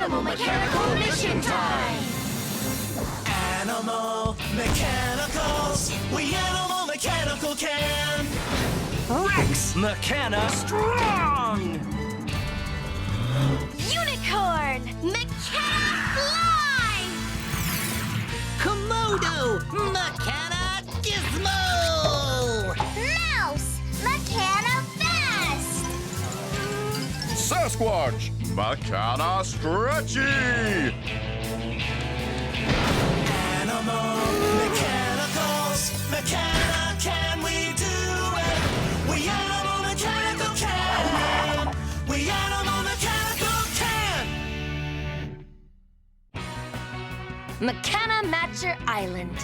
Animal Mechanical Mission Time! Animal Mechanicals, we Animal Mechanical can! Rex Mechana strong! Unicorn! Mechana fly! Komodo! Mechana gizmo! Mouse! Mechana fast! Sasquatch! Mechana stretchy! Animal Mechanicals, Mechana can we do it? We Animal Mechanical can! We Animal Mechanical can! Mechana Matcher Island.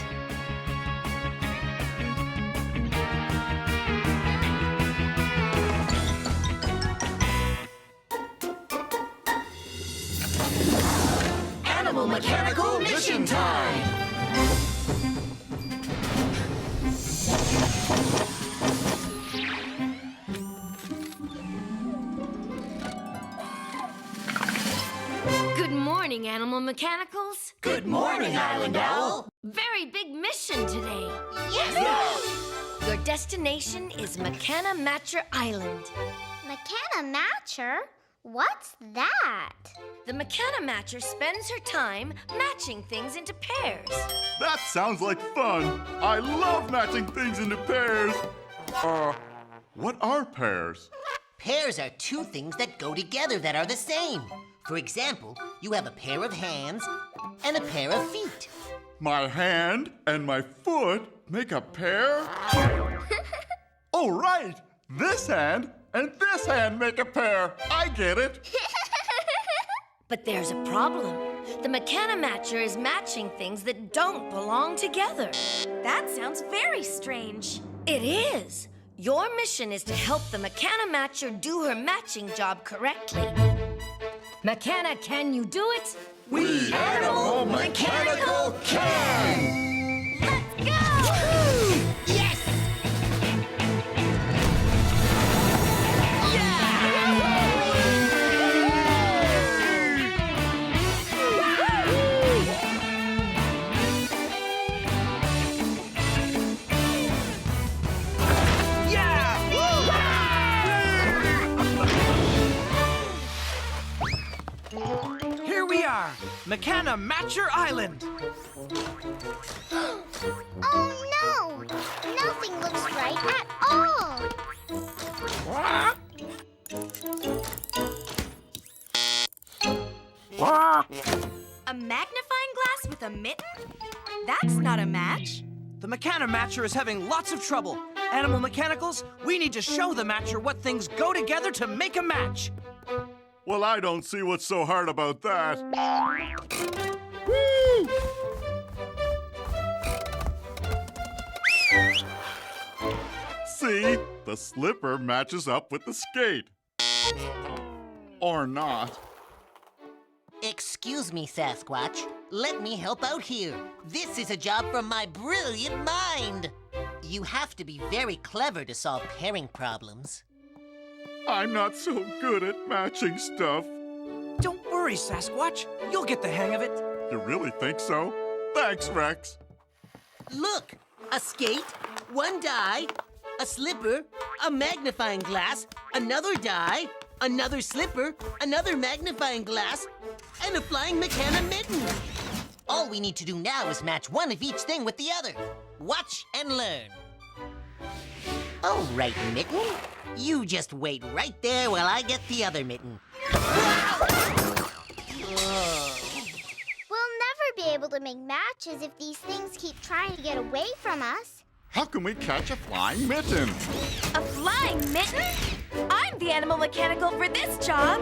Animal Mechanical Mission Time! Good morning, Animal Mechanicals. Good morning, Island Owl! Very big mission today. Yes! Your destination is Mechana Matcher Island. Mechana Matcher? What's that? The Mechana Matcher spends her time matching things into pairs. That sounds like fun. I love matching things into pairs. What are pairs? Pairs are two things that go together that are the same. For example, you have a pair of hands and a pair of feet. My hand and my foot make a pair? Oh, right! This hand and this hand make a pair. I get it. But there's a problem. The Mechana Matcher is matching things that don't belong together. That sounds very strange. It is. Your mission is to help the Mechana Matcher do her matching job correctly. Mechana, can you do it? We Animal Mechanical can! Let's go! Yes! Here we are, Mechana Matcher Island. Oh no! Nothing looks right at all! A magnifying glass with a mitten? That's not a match. The Mechana Matcher is having lots of trouble. Animal Mechanicals, we need to show the Matcher what things go together to make a match. Well, I don't see what's so hard about that. Woo! See? The slipper matches up with the skate. Or not. Excuse me, Sasquatch. Let me help out here. This is a job from my brilliant mind. You have to be very clever to solve pairing problems. I'm not so good at matching stuff. Don't worry, Sasquatch. You'll get the hang of it. You really think so? Thanks, Rex. Look, a skate, one die, a slipper, a magnifying glass, another die, another slipper, another magnifying glass, and a flying Mechana mitten. All we need to do now is match one of each thing with the other. Watch and learn. All right, Mitten. You just wait right there while I get the other mitten. We'll never be able to make matches if these things keep trying to get away from us. How can we catch a flying mitten? A flying mitten? I'm the Animal Mechanical for this job.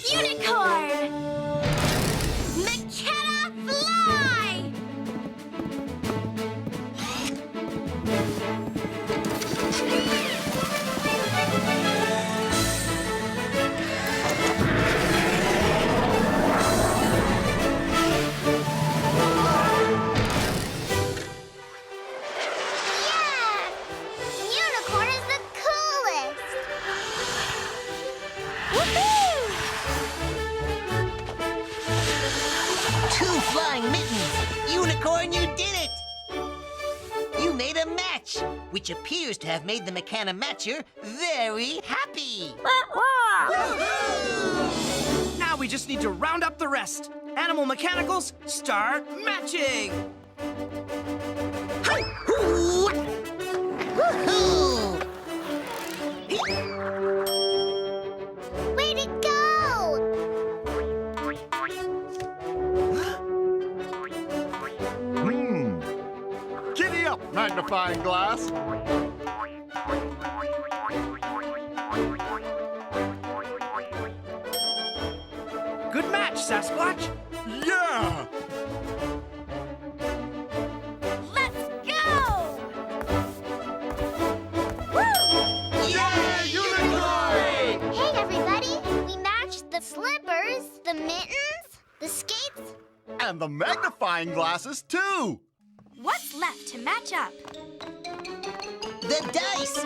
Unicorn! Mechana fly! Flying mittens! Unicorn, you did it! You made a match, which appears to have made the Mechana matcher very happy. Now we just need to round up the rest. Animal mechanicals, start matching! Way to go! Giddy up, magnifying glass. Good match, Sasquatch. Yeah! Let's go! Yeah, unicorn! Hey, everybody! We matched the slippers, the mittens, the skates. And the magnifying glasses, too! What's left to match up? The dice!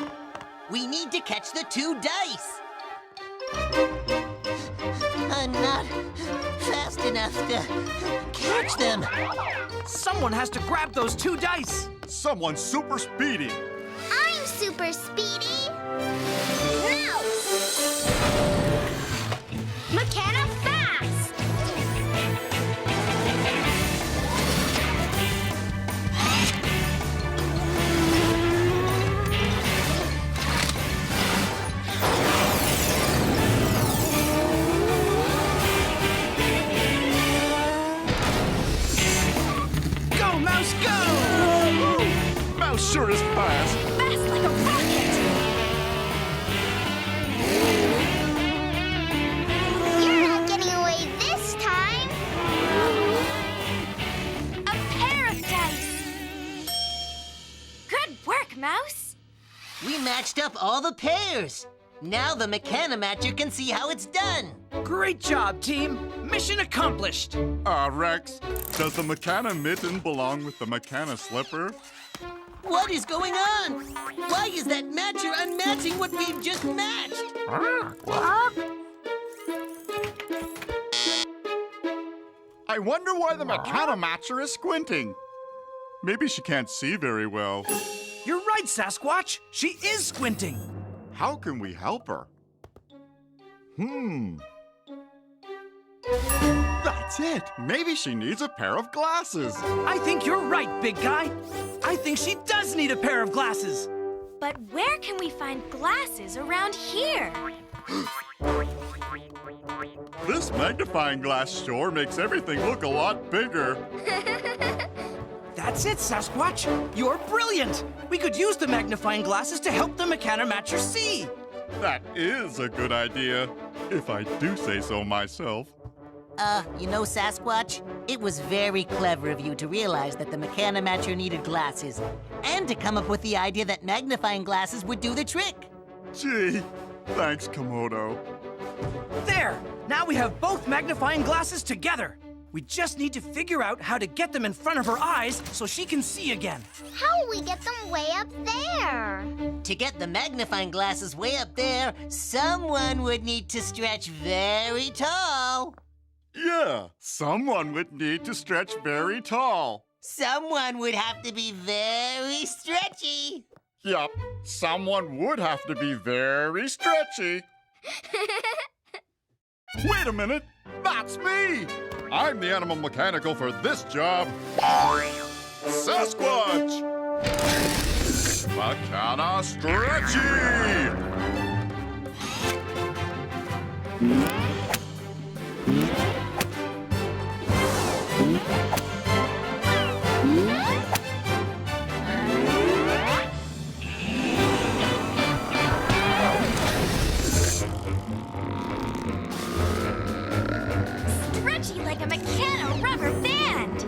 We need to catch the 2 dice. I'm not fast enough to catch them. Someone has to grab those 2 dice. Someone's super speedy. I'm super speedy. Mouse! Mechana fast! Go, Mouse, go! Mouse sure is fast. Fast like a rocket! You're not getting away this time. A pair of dice! Good work, Mouse! We matched up all the pairs. Now the Mechana matcher can see how it's done. Great job, team. Mission accomplished. Rex, does the Mechana mitten belong with the Mechana slipper? What is going on? Why is that matcher unmatching what we've just matched? I wonder why the Mechana matcher is squinting. Maybe she can't see very well. You're right, Sasquatch. She is squinting. How can we help her? That's it. Maybe she needs a pair of glasses. I think you're right, big guy. I think she does need a pair of glasses. But where can we find glasses around here? This magnifying glass sure makes everything look a lot bigger. That's it, Sasquatch. You're brilliant. We could use the magnifying glasses to help the Mechana matcher see. That is a good idea, if I do say so myself. You know, Sasquatch, it was very clever of you to realize that the Mechana matcher needed glasses, and to come up with the idea that magnifying glasses would do the trick. Gee, thanks, Komodo. There! Now we have both magnifying glasses together. We just need to figure out how to get them in front of her eyes so she can see again. How will we get them way up there? To get the magnifying glasses way up there, someone would need to stretch very tall. Yeah, someone would need to stretch very tall. Someone would have to be very stretchy. Yup, someone would have to be very stretchy. Wait a minute, that's me! I'm the animal mechanical for this job. Sasquatch! Mechana stretchy! Stretchy like a Mechana rubber band!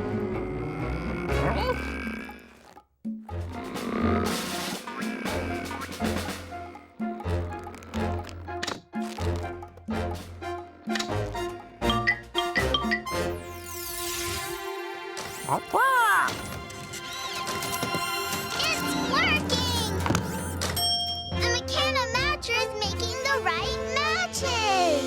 It's working! The Mechana matcher is making the right matches!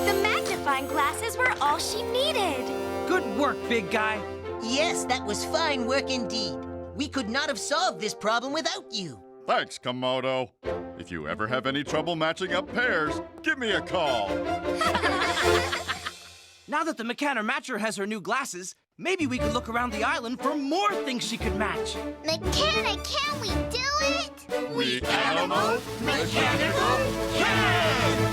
The magnifying glasses were all she needed. Good work, big guy. Yes, that was fine work indeed. We could not have solved this problem without you. Thanks, Komodo. If you ever have any trouble matching up pairs, give me a call. Now that the Mechana matcher has her new glasses, maybe we could look around the island for more things she could match. Mechana, can we do it? We animal Mechanical can!